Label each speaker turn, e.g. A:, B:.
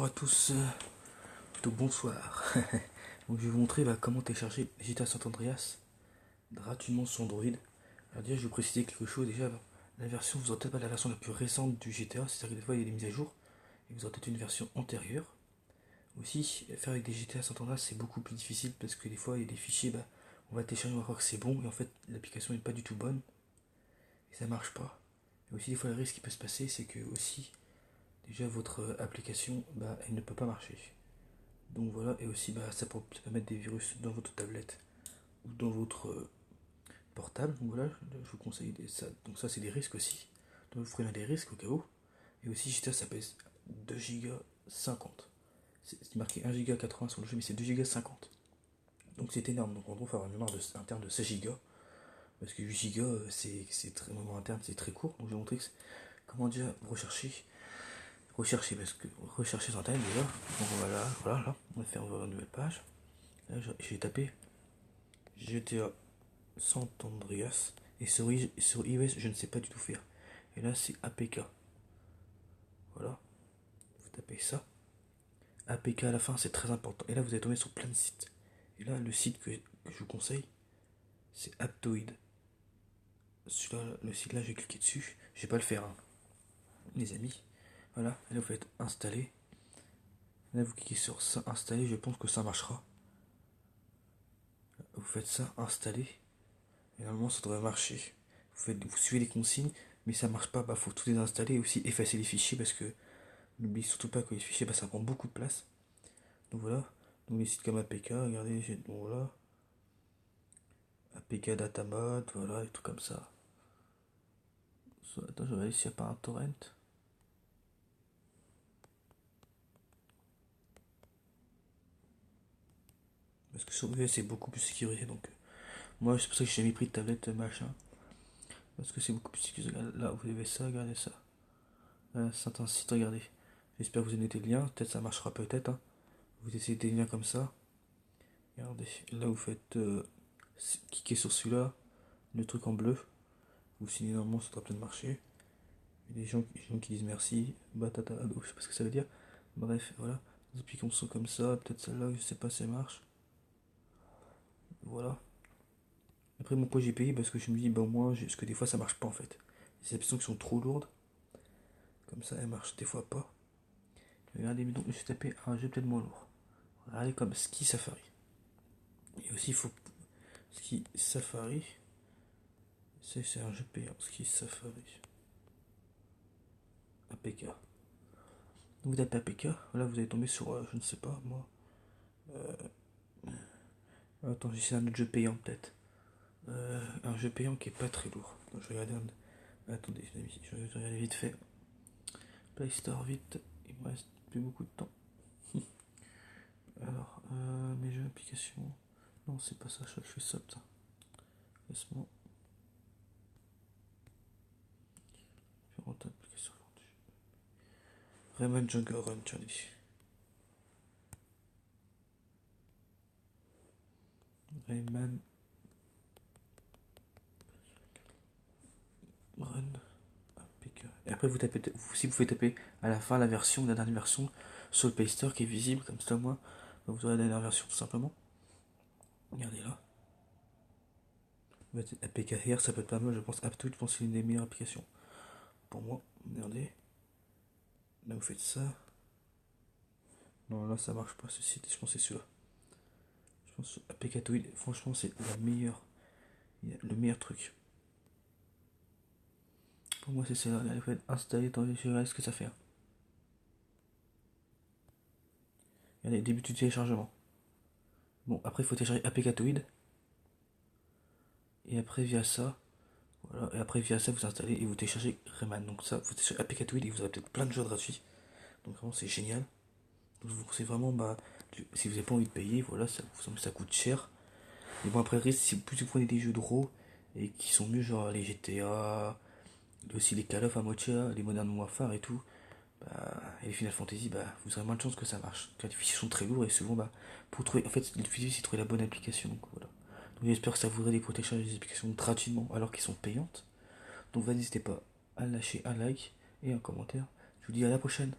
A: à tous, plutôt bonsoir. Donc je vais vous montrer comment télécharger GTA San Andreas gratuitement sur Android. Alors déjà je vais vous préciser quelque chose, déjà la version, vous aurez peut-être pas la version la plus récente du GTA, c'est-à-dire que des fois il y a des mises à jour, et vous aurez peut-être une version antérieure. Aussi, faire avec des GTA San Andreas c'est beaucoup plus difficile parce que des fois il y a des fichiers, on va télécharger, on va croire que c'est bon, et en fait l'application n'est pas du tout bonne, et ça marche pas. Et aussi des fois le risque qui peut se passer c'est que aussi, déjà votre application, elle ne peut pas marcher. Donc voilà, et aussi ça peut mettre des virus dans votre tablette ou dans votre portable. Donc voilà, je vous conseille ça. Donc ça c'est des risques aussi. Donc vous prenez des risques au cas où. Et aussi GTA ça pèse 2 Go 50. C'est marqué 1 Go 80 sur le jeu, mais c'est 2 Go 50. Donc c'est énorme. Donc en gros il faut avoir une mémoire interne de 16 Go. Parce que 8 Go c'est très mémoire interne, c'est très court. Donc je vais vous montrer comment déjà rechercher parce que rechercher sur internet déjà. Donc voilà, là, on va faire une nouvelle page. Là, j'ai tapé GTA San Andreas et sur iOS je ne sais pas du tout faire. Et là c'est APK. Voilà, vous tapez ça. APK à la fin c'est très important. Et là vous allez tomber sur plein de sites. Et là le site que je vous conseille c'est Aptoid. Celui-là, le site là j'ai cliqué dessus. Je vais pas le faire hein, les amis. Voilà, et là vous faites installer. Là vous cliquez sur ça, installer, je pense que ça marchera. Vous faites ça, installer. Et normalement ça devrait marcher. Vous suivez les consignes, mais ça marche pas, faut tout désinstaller et aussi effacer les fichiers parce que n'oubliez surtout pas que les fichiers, ça prend beaucoup de place. Donc voilà, donc les sites comme APK, regardez, bon voilà, APK Datamod, voilà, et tout comme ça. Attends, je vais regarder s'il n'y a pas un torrent. Parce que sur OBS c'est beaucoup plus sécurisé, donc moi c'est pour ça que j'ai jamais pris de tablette machin. Parce que c'est beaucoup plus sécurisé. Là, vous avez ça, regardez ça. Là, certains sites, regardez. J'espère que vous avez noté le lien, peut-être ça marchera peut-être. Hein. Vous essayez des liens comme ça. Regardez, là vous faites cliquez sur celui-là, le truc en bleu. Vous signez normalement, ça doit peut-être marcher. Il y a des gens qui disent merci, batata, je sais pas ce que ça veut dire. Bref, voilà. Nous appliquons ça comme ça, peut-être celle-là, je sais pas si ça marche. Voilà. Après, pourquoi j'ai payé parce que je me dis, au moins, parce que des fois ça marche pas en fait. Les applications qui sont trop lourdes, comme ça, elles marchent des fois pas. Regardez, donc, je vais taper un jeu peut-être moins lourd. Regardez comme Ski Safari. Et aussi, il faut. Ski Safari. C'est un jeu payant, Ski Safari. APK. Donc vous tapez APK, là vous allez tomber sur, je ne sais pas moi. Attends, c'est un autre jeu payant peut-être. Un jeu payant qui est pas très lourd. Donc, je regarde. Attendez, les amis, je vais regarder vite fait. Play Store vite, il me reste plus beaucoup de temps. Alors, mes jeux applications. Non, c'est pas ça, je fais ça, putain. Laisse-moi. Application vendue. Rayman Jungle Run, tiens, ici. Rayman Run. APK. Et après, si vous pouvez taper à la fin la dernière version sur le Play Store qui est visible, comme ça, moi, vous aurez la dernière version tout simplement. Regardez là. APK here, ça peut être pas mal, je pense. Aptoide, je pense que c'est une des meilleures applications. Pour moi, regardez. Là, vous faites ça. Non, là, ça marche pas ce site, je pense que c'est celui-là. Je pense que APK Toid, franchement, c'est le meilleur truc. Pour moi, c'est celle-là. Là, vous faites installer, attendez, je regarde ce que ça fait. Regardez, début du téléchargement. Bon, après, il faut télécharger APK Toid. Et après, via ça, voilà. Et après, via ça, vous installez et vous téléchargez Rayman. Donc, ça, vous téléchargez APK Toid et vous aurez peut-être plein de jeux gratuits. Donc, vraiment, c'est génial. Donc, c'est vraiment, si vous n'avez pas envie de payer, voilà, ça coûte cher. Mais bon, après, si plus vous prenez des jeux de rôle et qui sont mieux, genre les GTA, aussi les Call of à moitié, les Modern Warfare et tout, et les Final Fantasy, vous aurez moins de chances que ça marche. Car les fichiers sont très lourds et souvent, pour trouver, en fait, le difficile c'est trouver la bonne application. Donc voilà. Donc j'espère que ça vous aide pour télécharger des applications gratuitement alors qu'elles sont payantes. Donc n'hésitez pas à lâcher un like et un commentaire. Je vous dis à la prochaine.